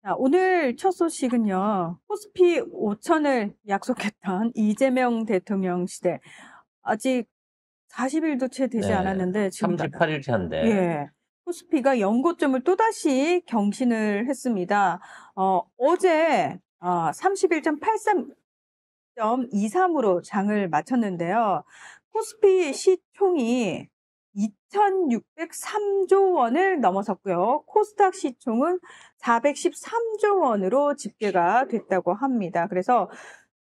자, 오늘 첫 소식은요. 코스피 5천을 약속했던 이재명 대통령 시대. 아직 40일도 채 되지 네, 않았는데 지금 38일 차인데. 예. 코스피가 연고점을 또다시 경신을 했습니다. 어제 31.83.23으로 장을 마쳤는데요. 코스피 시총이 2,603조 원을 넘어섰고요. 코스닥 시총은 413조 원으로 집계가 됐다고 합니다. 그래서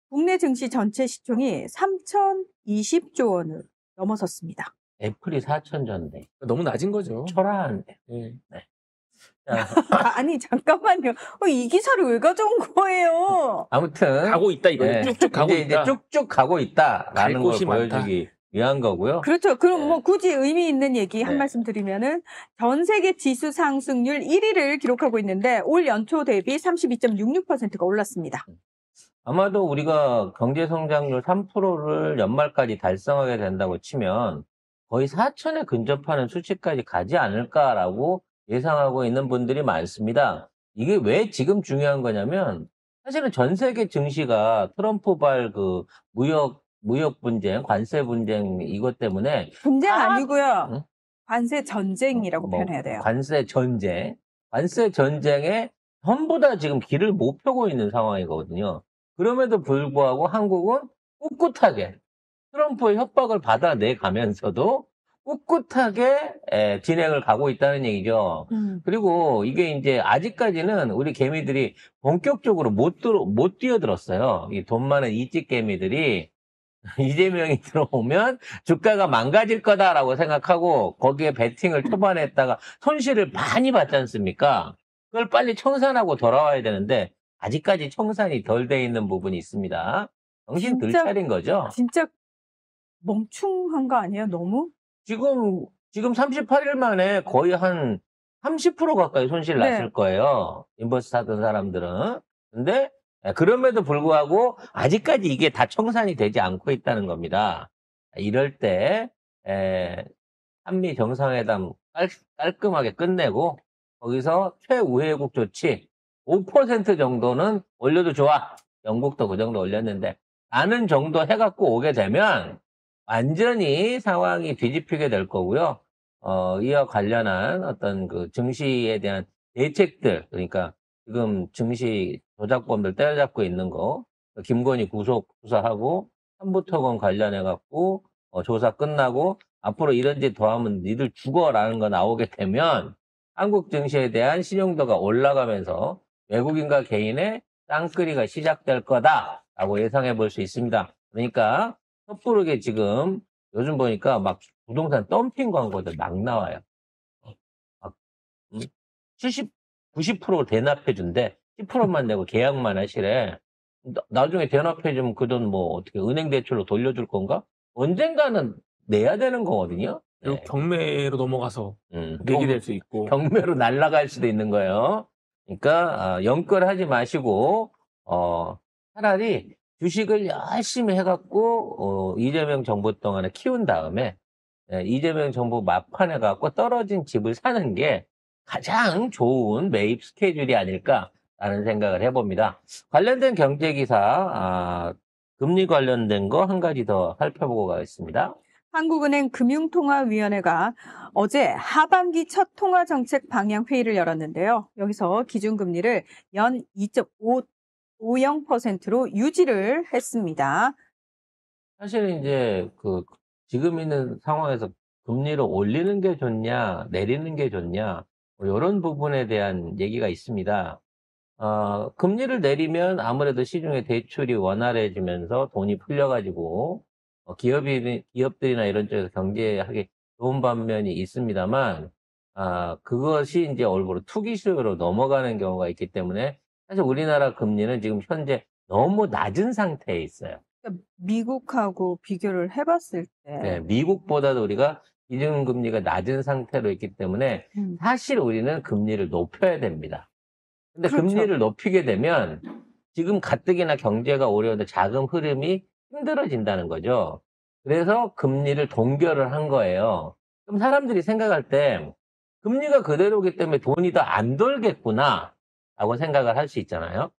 국내 증시 전체 시총이 3,020조 원을 넘어섰습니다. 애플이 4천전대. 너무 낮은 거죠. 초라한데. 예. 네. 자, 아니 잠깐만요. 이 기사를 왜 가져온 거예요? 아무튼 가고 있다 이거예요. 네, 쭉쭉 가고 이제 있다. 쭉쭉 가고 있다라는 갈 걸 곳이 많다. 보여주기 위한 거고요. 그렇죠. 그럼 네. 뭐 굳이 의미 있는 얘기 한 네. 말씀 드리면은 전 세계 지수 상승률 1위를 기록하고 있는데 올 연초 대비 32.66%가 올랐습니다. 아마도 우리가 경제 성장률 3%를 연말까지 달성하게 된다고 치면 거의 4천에 근접하는 수치까지 가지 않을까라고 예상하고 있는 분들이 많습니다. 이게 왜 지금 중요한 거냐면 사실은 전 세계 증시가 트럼프발 그 무역 분쟁, 관세 분쟁 이것 때문에 분쟁 다- 아니고요. 응? 관세 전쟁이라고 뭐 표현해야 돼요. 관세 전쟁에 전부 다 지금 길을 못 펴고 있는 상황이거든요. 그럼에도 불구하고 한국은 꿋꿋하게 트럼프의 협박을 받아내 가면서도 꿋꿋하게 진행을 가고 있다는 얘기죠. 그리고 이게 이제 아직까지는 우리 개미들이 본격적으로 못 뛰어들었어요. 이 돈 많은 이찍 개미들이 이재명이 들어오면 주가가 망가질 거다라고 생각하고 거기에 베팅을 초반에 했다가 손실을 많이 봤지 않습니까? 그걸 빨리 청산하고 돌아와야 되는데 아직까지 청산이 덜 돼 있는 부분이 있습니다. 정신 들 진짜- 차린 거죠? 진짜 멍충한 거 아니에요? 너무? 지금 38일 만에 거의 한 30% 가까이 손실 네. 났을 거예요. 인버스 하던 사람들은. 근데 그럼에도 불구하고 아직까지 이게 다 청산이 되지 않고 있다는 겁니다. 이럴 때 한미 정상회담 깔끔하게 끝내고 거기서 최우회국 조치 5% 정도는 올려도 좋아. 영국도 그 정도 올렸는데 라는 정도 해갖고 오게 되면 완전히 상황이 뒤집히게 될 거고요. 이와 관련한 어떤 그 증시에 대한 대책들, 그러니까 지금 증시 조작범들 때려잡고 있는 거, 김건희 구속수사하고 한부토건 관련해갖고 조사 끝나고 앞으로 이런 짓 더 하면 니들 죽어라는 거 나오게 되면 한국 증시에 대한 신용도가 올라가면서 외국인과 개인의 쌍끌이가 시작될 거다라고 예상해 볼 수 있습니다. 그러니까 섣부르게 지금 요즘 보니까 막 부동산 덤핑 광고들 막 나와요. 막 90% 대납해 준대. 10%만 내고 계약만 하시래. 나중에 대납해 주면 그 돈 뭐 어떻게 은행 대출로 돌려줄 건가? 언젠가는 내야 되는 거거든요. 그리고 네. 경매로 넘어가서 내게 될 수 있고. 경매로 날아갈 수도 있는 거예요. 그러니까 연끌하지 마시고 차라리 주식을 열심히 해갖고 이재명 정부 동안에 키운 다음에 이재명 정부 막판에 갖고 떨어진 집을 사는 게 가장 좋은 매입 스케줄이 아닐까라는 생각을 해봅니다. 관련된 경제기사 금리 관련된 거 한 가지 더 살펴보고 가겠습니다. 한국은행 금융통화위원회가 어제 하반기 첫 통화정책 방향 회의를 열었는데요. 여기서 기준금리를 연 2.50%로 유지를 했습니다. 사실 이제 지금 있는 상황에서 금리를 올리는 게 좋냐, 내리는 게 좋냐, 이런 부분에 대한 얘기가 있습니다. 금리를 내리면 아무래도 시중에 대출이 원활해지면서 돈이 풀려가지고 기업들이나 이런 쪽에서 경제하기 좋은 반면이 있습니다만, 그것이 이제 얼굴로 투기수요로 넘어가는 경우가 있기 때문에 사실 우리나라 금리는 지금 현재 너무 낮은 상태에 있어요. 그러니까 미국하고 비교를 해봤을 때 네, 미국보다도 우리가 기준금리가 낮은 상태로 있기 때문에 사실 우리는 금리를 높여야 됩니다. 근데 그렇죠. 금리를 높이게 되면 지금 가뜩이나 경제가 어려운데 자금 흐름이 힘들어진다는 거죠. 그래서 금리를 동결을 한 거예요. 그럼 사람들이 생각할 때 금리가 그대로기 때문에 돈이 더 안 돌겠구나 라고 생각을 할 수 있잖아요.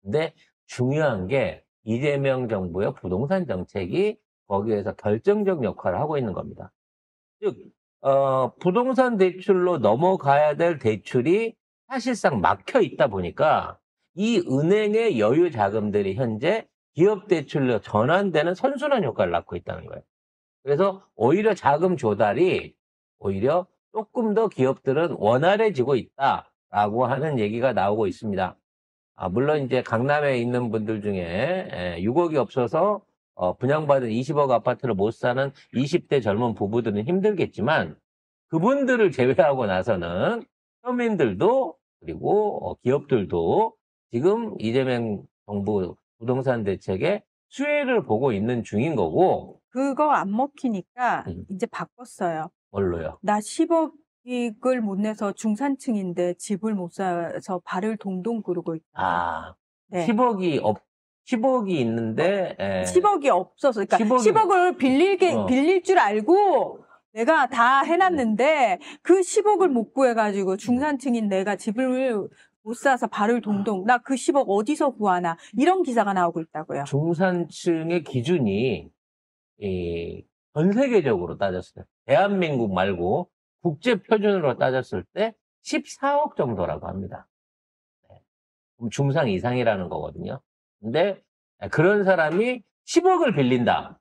근데 중요한 게 이재명 정부의 부동산 정책이 거기에서 결정적 역할을 하고 있는 겁니다. 즉, 부동산 대출로 넘어가야 될 대출이 사실상 막혀 있다 보니까 이 은행의 여유 자금들이 현재 기업 대출로 전환되는 선순환 효과를 낳고 있다는 거예요. 그래서 오히려 자금 조달이 오히려 조금 더 기업들은 원활해지고 있다라고 하는 얘기가 나오고 있습니다. 물론 이제 강남에 있는 분들 중에 6억이 없어서 분양받은 20억 아파트를 못 사는 20대 젊은 부부들은 힘들겠지만 그분들을 제외하고 나서는 서민들도 그리고 기업들도 지금 이재명 정부 부동산 대책의 수혜를 보고 있는 중인 거고. 그거 안 먹히니까 이제 바꿨어요. 뭘로요? 나 10억을 못 내서 중산층인데 집을 못 사서 발을 동동 구르고 있다. 네. 10억이 있는데 10억이 없어서 그러니까 10억을 빌릴 줄 알고 내가 다 해놨는데 그 10억을 못 구해가지고 중산층인 내가 집을 못 사서 발을 동동. 나 그 10억 어디서 구하나. 이런 기사가 나오고 있다고요. 중산층의 기준이 전 세계적으로 따졌을 때 대한민국 말고 국제 표준으로 따졌을 때 14억 정도라고 합니다. 그럼 중상 이상이라는 거거든요. 근데 그런 사람이 10억을 빌린다.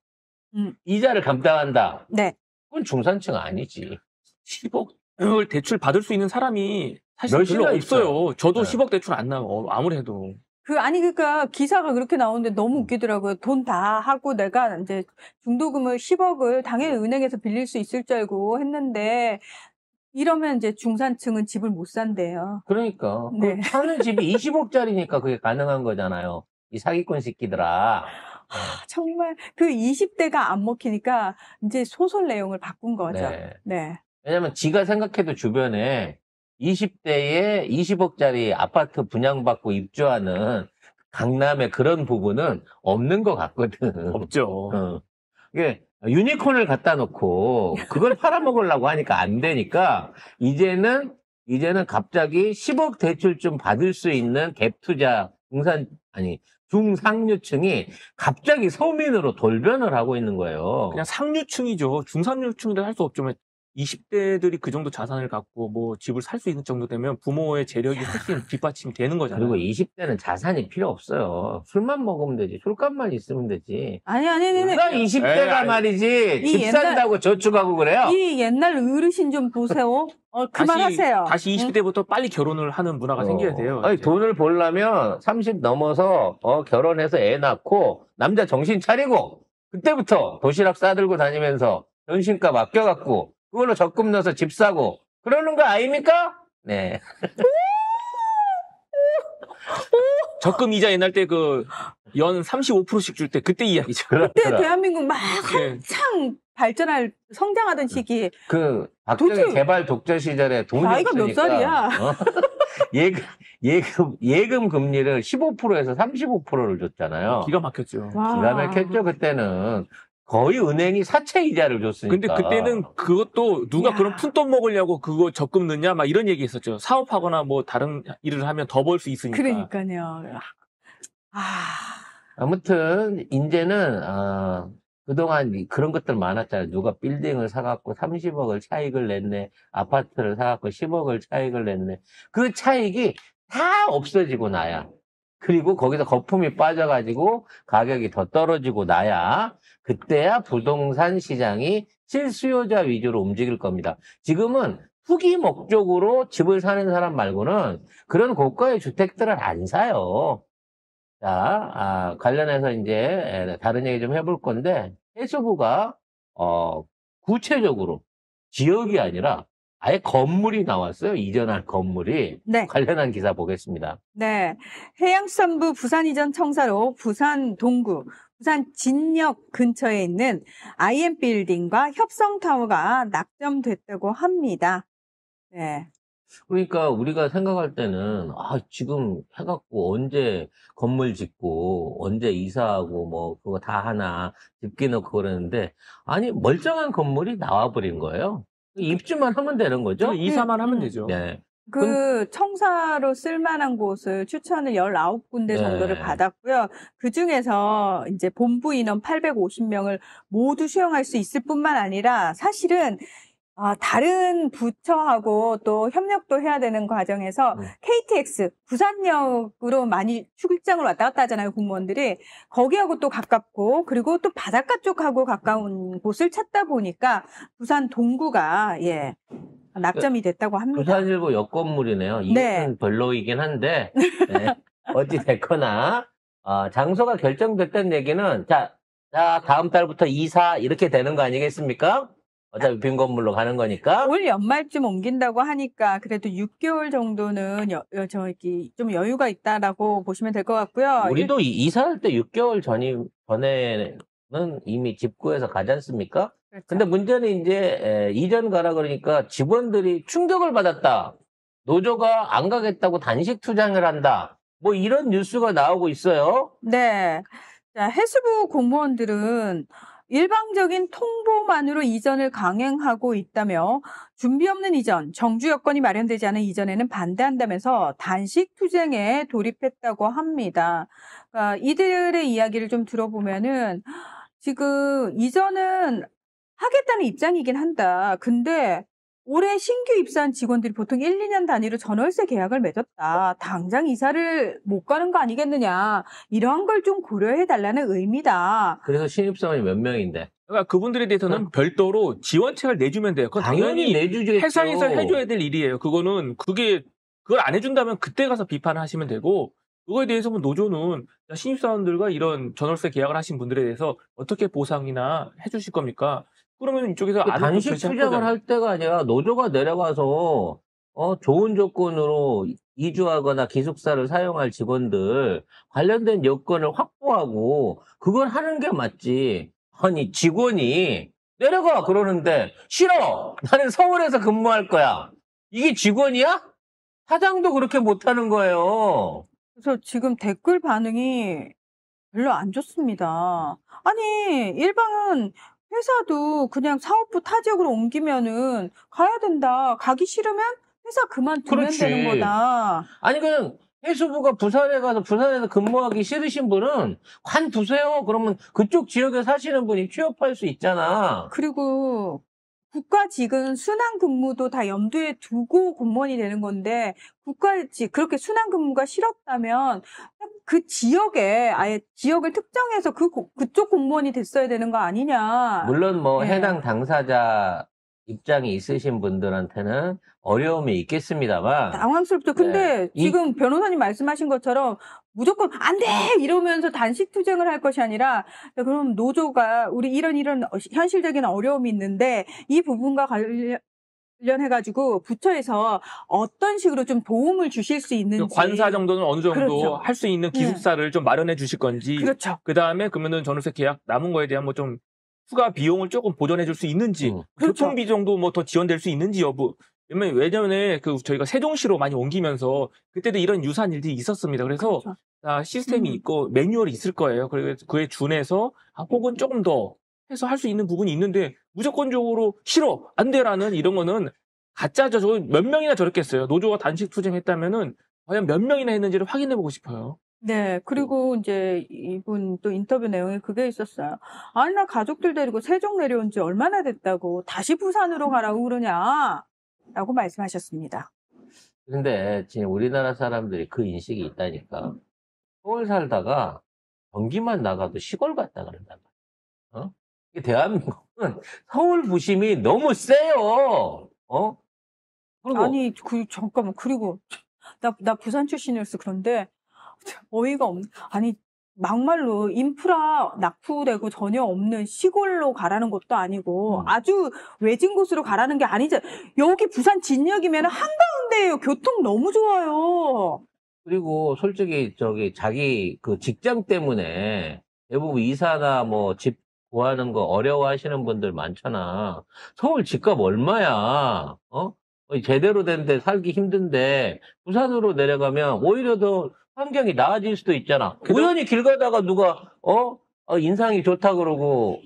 이자를 감당한다. 네. 그건 중산층 아니지. 10억을 대출 받을 수 있는 사람이 사실 별로 없어요. 저도 네. 10억 대출 안 나고 아무리 해도. 그러니까 기사가 그렇게 나오는데 너무 웃기더라고요. 돈 다 하고 내가 이제 중도금을 10억을 당연히 은행에서 빌릴 수 있을 줄 알고 했는데 이러면 이제 중산층은 집을 못 산대요. 그러니까. 네. 사는 집이 20억짜리니까 그게 가능한 거잖아요. 이 사기꾼 새끼들아. 정말 그 20대가 안 먹히니까 이제 소설 내용을 바꾼 거죠. 네. 왜냐면 지가 생각해도 주변에 20대에 20억짜리 아파트 분양받고 입주하는 강남의 그런 부분은 없는 것 같거든. 없죠. 이게 유니콘을 갖다 놓고 그걸 팔아먹으려고 하니까 안 되니까 이제는 갑자기 10억 대출 좀 받을 수 있는 갭 투자 중상류층이 갑자기 서민으로 돌변을 하고 있는 거예요. 그냥 상류층이죠. 중상류층이라 할 수 없죠. 20대들이 그 정도 자산을 갖고 뭐 집을 살 수 있는 정도 되면 부모의 재력이 훨씬 뒷받침이 되는 거잖아요. 그리고 20대는 자산이 필요 없어요. 술만 먹으면 되지. 술값만 있으면 되지. 아니. 누가 20대가 말이지. 집 산다고 저축하고 그래요? 이 옛날 어르신 좀 보세요. 그만하세요. 다시 20대부터 빨리 결혼을 하는 문화가 생겨야 돼요. 아니, 돈을 벌려면 30 넘어서 결혼해서 애 낳고 남자 정신 차리고 그때부터 도시락 싸들고 다니면서 전신값 아껴갖고 그걸로 적금 넣어서 집 사고 그러는 거 아닙니까? 네. 적금 이자 옛날 때 연 35%씩 줄 때 그때 이야기죠. 그때 대한민국 막 한창 성장하던 시기. 박정희 개발 독재 시절에 돈이 나이가 없으니까. 몇 살이야? 예금 금리를 15%에서 35%를 줬잖아요. 기가 막혔죠. 와. 기가 막혔죠, 그때는. 거의 은행이 사채 이자를 줬으니까. 근데 그때는 그것도 누가 그런 푼돈 먹으려고 그거 적금 넣냐 막 이런 얘기 했었죠. 사업하거나 뭐 다른 일을 하면 더 벌 수 있으니까. 그러니까요. 아무튼 이제는 그동안 그런 것들 많았잖아요. 누가 빌딩을 사갖고 30억을 차익을 냈네. 아파트를 사갖고 10억을 차익을 냈네. 그 차익이 다 없어지고 나야. 그리고 거기서 거품이 빠져가지고 가격이 더 떨어지고 나야 그때야 부동산 시장이 실수요자 위주로 움직일 겁니다. 지금은 투기 목적으로 집을 사는 사람 말고는 그런 고가의 주택들을 안 사요. 자, 관련해서 이제 다른 얘기 좀 해볼 건데 해수부가 구체적으로 지역이 아니라 아예 건물이 나왔어요. 이전할 건물이. 네. 관련한 기사 보겠습니다. 네. 해양수산부 부산 이전 청사로 부산 동구, 부산 진역 근처에 있는 IM빌딩과 협성타워가 낙점됐다고 합니다. 네. 그러니까 우리가 생각할 때는 지금 해갖고 언제 건물 짓고 언제 이사하고 뭐 그거 다 하나 집기 넣고 그러는데 아니 멀쩡한 건물이 나와버린 거예요. 입주만 하면 되는 거죠? 이사만 하면 되죠. 네. 그 청사로 쓸만한 곳을 추천을 19군데 정도를 네. 받았고요. 그 중에서 이제 본부 인원 850명을 모두 수용할 수 있을 뿐만 아니라 사실은 다른 부처하고 또 협력도 해야 되는 과정에서 KTX, 부산역으로 많이 출장을 왔다 갔다 하잖아요, 공무원들이. 거기하고 또 가깝고, 그리고 또 바닷가 쪽하고 가까운 곳을 찾다 보니까 부산 동구가, 낙점이 됐다고 합니다. 부산일보 옆 건물이네요. 이건 네. 별로이긴 한데, 네. 어찌됐거나, 장소가 결정됐다는 얘기는, 자, 다음 달부터 이사, 이렇게 되는 거 아니겠습니까? 어차피 빈 건물로 가는 거니까. 올 연말쯤 옮긴다고 하니까 그래도 6개월 정도는 좀 여유가 있다라고 보시면 될 것 같고요. 우리도 이사할 때 6개월 전에는 이미 집 구해서 가지 않습니까? 그렇죠. 근데 문제는 이제 이전 가라 그러니까 직원들이 충격을 받았다. 노조가 안 가겠다고 단식 투쟁을 한다. 뭐 이런 뉴스가 나오고 있어요. 네. 자, 해수부 공무원들은 일방적인 통보만으로 이전을 강행하고 있다며 준비 없는 이전, 정주 여건이 마련되지 않은 이전에는 반대한다면서 단식 투쟁에 돌입했다고 합니다. 그러니까 이들의 이야기를 좀 들어보면은 지금 이전은 하겠다는 입장이긴 한다. 근데 올해 신규 입사한 직원들이 보통 1, 2년 단위로 전월세 계약을 맺었다. 당장 이사를 못 가는 거 아니겠느냐. 이러한 걸 좀 고려해달라는 의미다. 그래서 신입사원이 몇 명인데. 그러니까 그분들에 대해서는 별도로 지원책을 내주면 돼요. 그건 당연히 내주겠죠. 회사에서 해줘야 될 일이에요. 그걸 안 해준다면 그때 가서 비판을 하시면 되고, 그거에 대해서 노조는 신입사원들과 이런 전월세 계약을 하신 분들에 대해서 어떻게 보상이나 해주실 겁니까? 그러면 이쪽에서 안 단식 투쟁을 할 때가 아니라 노조가 내려가서 좋은 조건으로 이주하거나 기숙사를 사용할 직원들 관련된 여건을 확보하고 그걸 하는 게 맞지. 아니 직원이 내려가 그러는데 싫어. 나는 서울에서 근무할 거야. 이게 직원이야? 사장도 그렇게 못하는 거예요. 그래서 지금 댓글 반응이 별로 안 좋습니다. 아니, 일방은 회사도 그냥 사업부 타 지역으로 옮기면은 가야 된다. 가기 싫으면 회사 그만두면 그렇지. 되는 거다. 아니 그냥 해수부가 부산에 가서 부산에서 근무하기 싫으신 분은 관두세요. 그러면 그쪽 지역에 사시는 분이 취업할 수 있잖아. 그리고 국가직은 순환 근무도 다 염두에 두고 공무원이 되는 건데 국가직 그렇게 순환 근무가 싫었다면 그 지역에 아예 지역을 특정해서 그쪽 공무원이 됐어야 되는 거 아니냐. 물론 뭐 예. 해당 당사자 입장이 있으신 분들한테는 어려움이 있겠습니다만 당황스럽죠. 근데 네. 지금 변호사님 말씀하신 것처럼 무조건 안 돼! 이러면서 단식 투쟁을 할 것이 아니라 그럼 노조가 우리 이런 현실적인 어려움이 있는데 이 부분과 관련해가지고 부처에서 어떤 식으로 좀 도움을 주실 수 있는지. 관사 정도는 어느 정도 그렇죠. 할 수 있는 기숙사를 좀 마련해 주실 건지. 그렇죠. 그 다음에 그러면은 전월세 계약 남은 거에 대한 뭐 좀 추가 비용을 조금 보전해 줄 수 있는지. 그렇죠. 교통비 정도 뭐 더 지원될 수 있는지 여부. 왜냐면 예전에 저희가 세종시로 많이 옮기면서 그때도 이런 유사한 일들이 있었습니다. 그래서 그렇죠. 시스템이 있고 매뉴얼이 있을 거예요. 그래서 그에 준해서 혹은 조금 더 해서 할 수 있는 부분이 있는데 무조건적으로 싫어 안 돼라는 이런 거는 가짜죠. 저 몇 명이나 저랬겠어요. 노조가 단식 투쟁했다면은 과연 몇 명이나 했는지를 확인해 보고 싶어요. 네, 그리고 이제 이분 또 인터뷰 내용에 그게 있었어요. 아니, 나 가족들 데리고 세종 내려온 지 얼마나 됐다고 다시 부산으로 가라고 그러냐? 라고 말씀하셨습니다. 근데 지금 우리나라 사람들이 그 인식이 있다니까. 서울 살다가 경기만 나가도 시골 갔다 그런단 말이야. 이 대한민국은 서울 부심이 너무 세요. 그리고 아니, 잠깐만. 그리고 나 부산 출신이라서 그런데 어이가 없네. 아니, 막말로 인프라 낙후되고 전혀 없는 시골로 가라는 것도 아니고 아주 외진 곳으로 가라는 게 아니죠. 여기 부산 진역이면 한가운데예요. 교통 너무 좋아요. 그리고 솔직히 자기 그 직장 때문에 대부분 이사나 뭐 집 구하는 거 어려워하시는 분들 많잖아. 서울 집값 얼마야? 제대로 된 데 살기 힘든데 부산으로 내려가면 오히려 더 환경이 나아질 수도 있잖아. 우연히 길 가다가 누가 인상이 좋다 그러고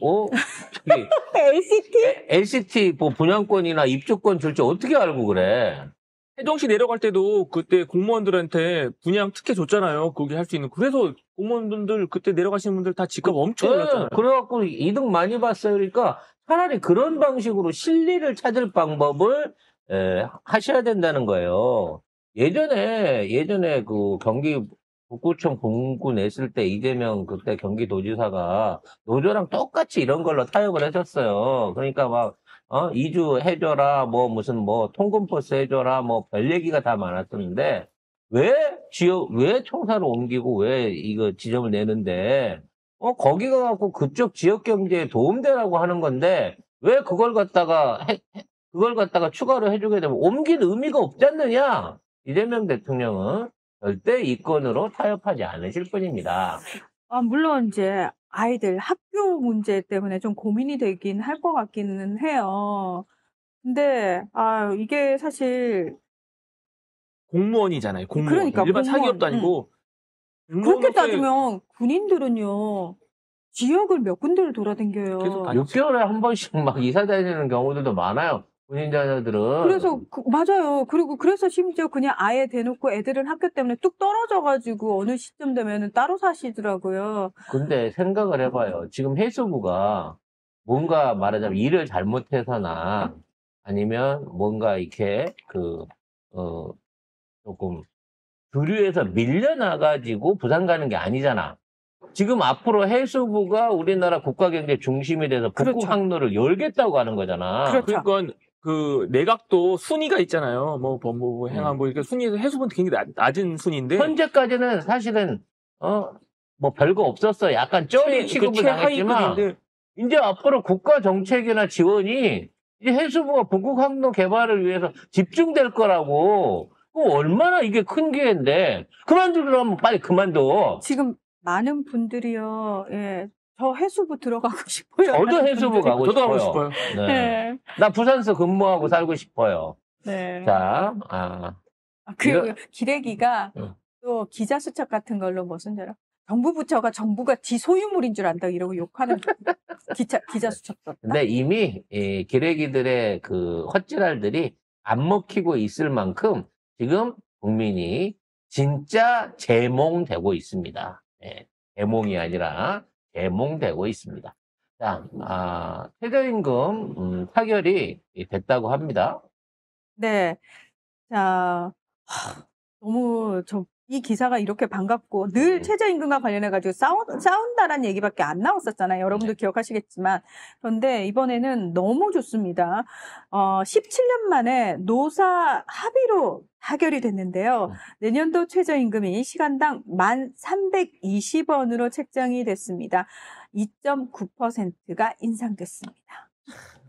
저기 LCT? LCT 뭐 분양권이나 입주권 줄지 어떻게 알고 그래? 세종시 내려갈 때도 그때 공무원들한테 분양 특혜 줬잖아요. 그게 할 수 있는. 그래서 공무원분들 그때 내려가시는 분들 다 집값 엄청 올랐잖아요. 그래갖고 이득 많이 봤어요. 그러니까 차라리 그런 방식으로 실리를 찾을 방법을 하셔야 된다는 거예요. 예전에 그 경기 북구청 분구 냈을 때 이재명 그때 경기도지사가 노조랑 똑같이 이런 걸로 타협을 했었어요. 그러니까 막 이주 해줘라, 뭐 무슨 뭐 통근버스 해줘라, 뭐 별 얘기가 다 많았었는데 왜 청사를 옮기고 왜 이거 지점을 내는데 거기 가갖고 그쪽 지역 경제에 도움되라고 하는 건데 왜 그걸 갖다가 추가로 해주게 되면 옮길 의미가 없지 않느냐? 이재명 대통령은 절대 이권으로 타협하지 않으실 뿐입니다. 물론 이제 아이들 학교 문제 때문에 좀 고민이 되긴 할 것 같기는 해요. 근데 이게 사실 공무원이잖아요. 공무원. 그러니까 일반 공무원, 사기업도 아니고. 그렇게 따지면 군인들은요 지역을 몇 군데를 돌아다녀요. 계속 다녔어요. 6개월에 한 번씩 막 이사 다니는 경우들도 많아요. 군인 자녀들은. 그래서 맞아요. 그리고 그래서 심지어 그냥 아예 대놓고 애들은 학교 때문에 뚝 떨어져가지고 어느 시점 되면은 따로 사시더라고요. 근데 생각을 해봐요. 지금 해수부가 뭔가 말하자면 일을 잘못해서나 아니면 뭔가 이렇게 조금 주류에서 밀려나가지고 부산 가는 게 아니잖아. 지금 앞으로 해수부가 우리나라 국가경제 중심이 돼서 북구 그렇죠. 항로를 열겠다고 하는 거잖아. 그렇죠. 그러니까 그 내각도 순위가 있잖아요. 뭐 법무부, 행안부 이렇게 순위에서 해수부는 굉장히 낮은 순위인데 현재까지는 사실은 뭐 별거 없었어. 약간 쩌리 취급을 당했지만 이제 앞으로 국가 정책이나 지원이 이제 해수부가 북극 항로 개발을 위해서 집중될 거라고. 얼마나 이게 큰 기회인데 그만두려면 빨리 그만둬. 지금 많은 분들이요. 예. 저 해수부 들어가고 싶어요. 저도 해수부 가고 저도 싶어요. 하고 싶어요. 네. 네. 나 부산서 근무하고 살고 싶어요. 네. 자, 그리고 기레기가 응. 또 기자 수첩 같은 걸로 무슨 줄 알아? 정부 부처가 정부가 지 소유물인 줄 안다 이러고 욕하는 기자 수첩도. 근데 이미 이 기레기들의 그 헛지랄들이 안 먹히고 있을 만큼 지금 국민이 진짜 제몽되고 있습니다. 네, 제몽이 아니라 제몽되고 있습니다. 자, 최저임금 타결이 됐다고 합니다. 네. 자, 너무 이 기사가 이렇게 반갑고 늘 최저임금과 관련해가지고 싸운다라는 얘기밖에 안 나왔었잖아요. 여러분도 기억하시겠지만. 그런데 이번에는 너무 좋습니다. 17년 만에 노사 합의로 타결이 됐는데요. 내년도 최저임금이 시간당 1,320원으로 책정이 됐습니다. 2.9%가 인상됐습니다.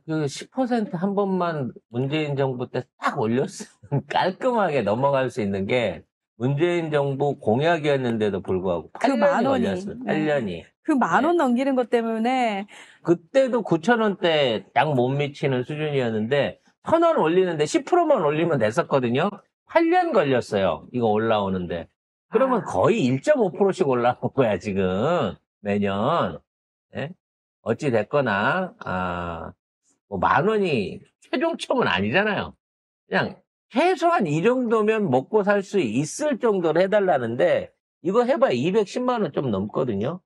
그 10% 한 번만 문재인 정부 때 딱 올렸으면 깔끔하게 넘어갈 수 있는 게 문재인 정부 공약이었는데도 불구하고 8년이 걸렸어요. 8년이. 그 10,000원 넘기는 것 때문에 그때도 9,000원대 약 못 미치는 수준이었는데 1,000원 올리는데 10%만 올리면 됐었거든요. 8년 걸렸어요. 이거 올라오는데. 그러면 거의 1.5%씩 올라온 거야 지금 매년. 네? 어찌 됐거나 뭐 10,000원이 최종점은 아니잖아요. 그냥 최소한 이 정도면 먹고 살 수 있을 정도로 해달라는데 이거 해봐야 210만 원 좀 넘거든요.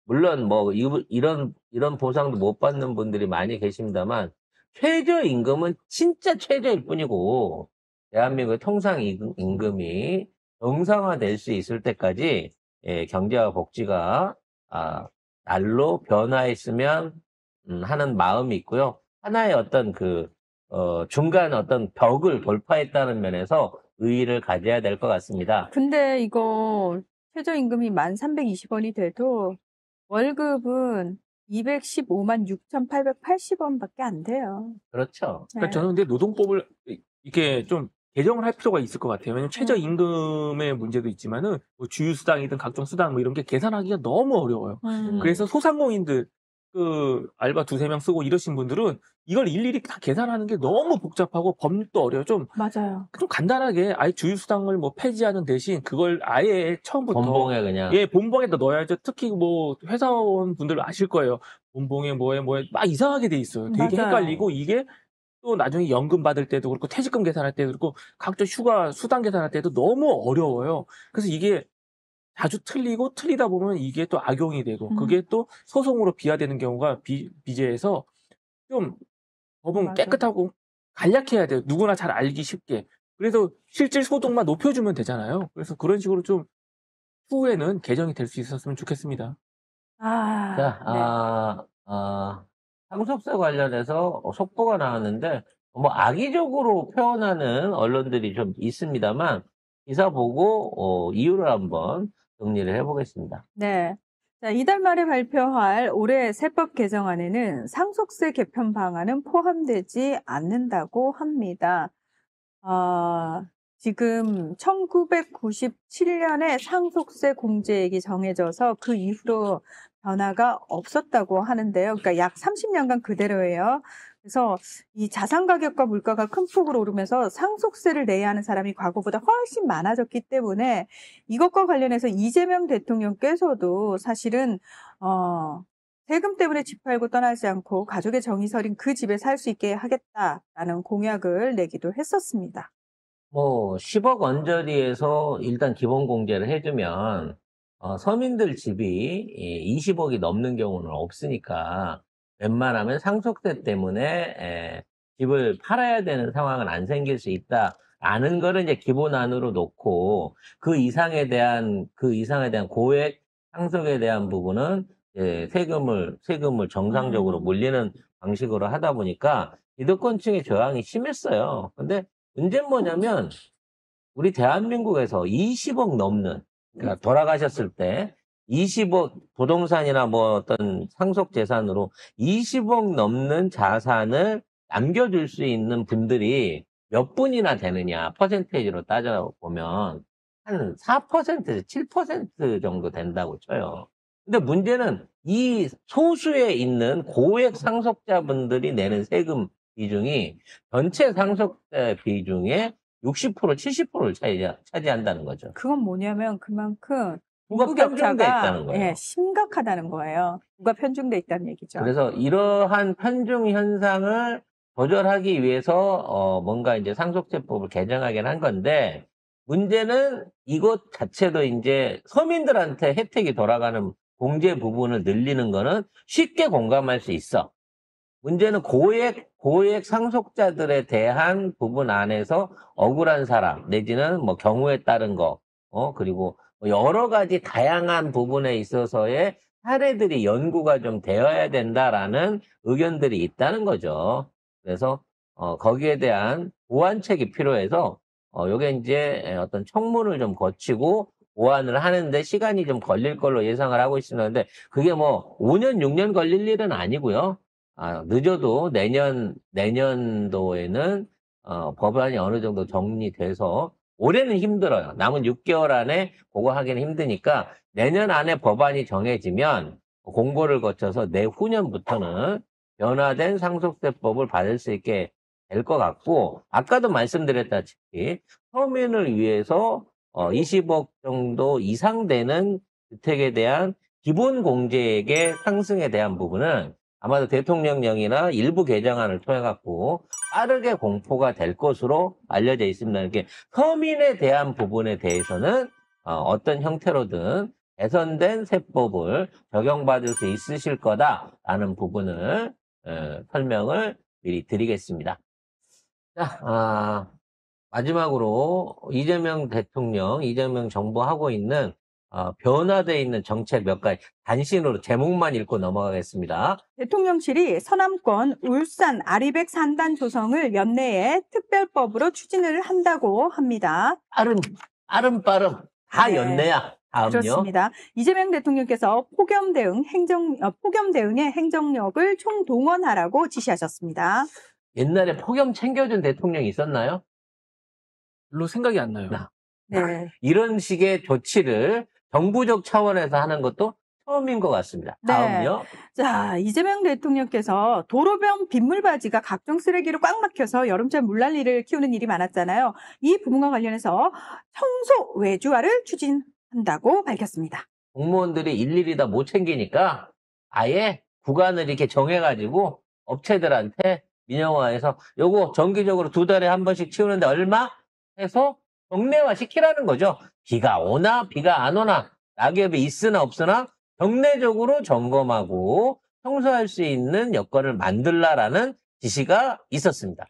물론 뭐 이런 보상도 못 받는 분들이 많이 계십니다만 최저임금은 진짜 최저일 뿐이고 대한민국의 통상임금이 정상화될 수 있을 때까지 경제와 복지가 날로 변화했으면 하는 마음이 있고요. 하나의 어떤 중간 어떤 벽을 돌파했다는 면에서 의의를 가져야 될 것 같습니다. 근데 이거 최저임금이 1,320원이 돼도 월급은 215만 6,880원밖에 안 돼요. 그렇죠. 그러니까 저는 근데 노동법을 이렇게 좀 개정을 할 필요가 있을 것 같아요. 왜냐면 최저임금의 문제도 있지만은 뭐 주휴수당이든 각종 수당 뭐 이런 게 계산하기가 너무 어려워요. 그래서 소상공인들 그 알바 2-3명 쓰고 이러신 분들은 이걸 일일이 다 계산하는 게 너무 복잡하고 법률도 어려워요. 좀 간단하게 아예 주휴수당을 뭐 폐지하는 대신 그걸 아예 처음부터 본봉에 그냥 본봉에다 넣어야죠. 특히 뭐 회사원 분들 아실 거예요. 본봉에 뭐에 막 이상하게 돼 있어요. 되게 맞아요. 헷갈리고 이게 또 나중에 연금 받을 때도 그렇고 퇴직금 계산할 때도 그렇고 각종 휴가 수당 계산할 때도 너무 어려워요. 그래서 이게 자주 틀리다 보면 이게 또 악용이 되고 그게 또 소송으로 비화되는 경우가 비제해서 좀 법은 맞아요. 깨끗하고 간략해야 돼요. 누구나 잘 알기 쉽게. 그래서 실질 소득만 높여주면 되잖아요. 그래서 그런 식으로 좀 후에는 개정이 될 수 있었으면 좋겠습니다. 자, 상속세 관련해서 속보가 나왔는데, 뭐, 악의적으로 표현하는 언론들이 좀 있습니다만, 기사 보고, 이유를 한번 정리를 해보겠습니다. 네. 자, 이달 말에 발표할 올해 세법 개정안에는 상속세 개편 방안은 포함되지 않는다고 합니다. 지금 1997년에 상속세 공제액이 정해져서 그 이후로 변화가 없었다고 하는데요. 그러니까 약 30년간 그대로예요. 그래서 이 자산 가격과 물가가 큰 폭으로 오르면서 상속세를 내야 하는 사람이 과거보다 훨씬 많아졌기 때문에 이것과 관련해서 이재명 대통령께서도 사실은 세금 때문에 집 팔고 떠나지 않고 가족의 정이 서린 그 집에 살 수 있게 하겠다라는 공약을 내기도 했었습니다. 뭐 10억 언저리에서 일단 기본 공제를 해주면 서민들 집이 20억이 넘는 경우는 없으니까 웬만하면 상속세 때문에 집을 팔아야 되는 상황은 안 생길 수 있다라는 거를 이제 기본안으로 놓고 그 이상에 대한 고액 상속에 대한 부분은 세금을 정상적으로 물리는 방식으로 하다 보니까 기득권층의 저항이 심했어요. 근데 문제는 뭐냐면 우리 대한민국에서 20억 넘는, 그러니까 돌아가셨을 때 20억 부동산이나 뭐 어떤 상속 재산으로 20억 넘는 자산을 남겨줄 수 있는 분들이 몇 분이나 되느냐, 퍼센테이지로 따져보면 한 4%에서 7% 정도 된다고 쳐요. 근데 문제는 이 소수에 있는 고액 상속자분들이 내는 세금 비중이 전체 상속세 비중의 60%, 70%를 차지한다는 거죠. 그건 뭐냐면 그만큼 부가 편중돼 있다는 거예요. 심각하다는 거예요. 부가 편중돼 있다는 얘기죠. 그래서 이러한 편중 현상을 조절하기 위해서 뭔가 이제 상속세법을 개정하긴 한 건데 문제는 이것 자체도 이제 서민들한테 혜택이 돌아가는 공제 부분을 늘리는 거는 쉽게 공감할 수 있어. 문제는 고액 상속자들에 대한 부분 안에서 억울한 사람, 내지는 뭐 경우에 따른 거, 그리고 여러 가지 다양한 부분에 있어서의 사례들이 연구가 좀 되어야 된다라는 의견들이 있다는 거죠. 그래서, 거기에 대한 보완책이 필요해서, 요게 이제 어떤 청문을 좀 거치고 보완을 하는데 시간이 좀 걸릴 걸로 예상을 하고 있었는데, 그게 뭐 5년, 6년 걸릴 일은 아니고요. 늦어도 내년도에는 법안이 어느 정도 정리돼서 올해는 힘들어요. 남은 6개월 안에 그거 하기는 힘드니까 내년 안에 법안이 정해지면 공고를 거쳐서 내후년부터는 변화된 상속세법을 받을 수 있게 될 것 같고 아까도 말씀드렸다시피 서민을 위해서 20억 정도 이상 되는 주택에 대한 기본 공제액의 상승에 대한 부분은 아마도 대통령령이나 일부 개정안을 통해 갖고 빠르게 공포가 될 것으로 알려져 있습니다. 이렇게 서민에 대한 부분에 대해서는 어떤 형태로든 개선된 세법을 적용받을 수 있으실 거다라는 부분을 설명을 미리 드리겠습니다. 자, 마지막으로 이재명 대통령, 이재명 정부 하고 있는 변화되어 있는 정책 몇 가지 단신으로 제목만 읽고 넘어가겠습니다. 대통령실이 서남권 울산 아리백 산단 조성을 연내에 특별법으로 추진을 한다고 합니다. 빠름 다 네. 연내야. 다음요. 그렇습니다. 이재명 대통령께서 폭염 대응에 행정력을 총동원하라고 지시하셨습니다. 옛날에 폭염 챙겨준 대통령이 있었나요? 별로 생각이 안 나요. 네. 이런 식의 조치를 정부적 차원에서 하는 것도 처음인 것 같습니다. 네. 다음요. 자, 이재명 대통령께서 도로변 빗물바지가 각종 쓰레기로 꽉 막혀서 여름철 물난리를 키우는 일이 많았잖아요. 이 부분과 관련해서 청소 외주화를 추진한다고 밝혔습니다. 공무원들이 일일이 다 못 챙기니까 아예 구간을 이렇게 정해가지고 업체들한테 민영화해서 요거 정기적으로 2달에 한 번씩 치우는데 얼마 해서 정례화 시키라는 거죠. 비가 오나 비가 안 오나 낙엽이 있으나 없으나 정례적으로 점검하고 청소할 수 있는 여건을 만들라라는 지시가 있었습니다.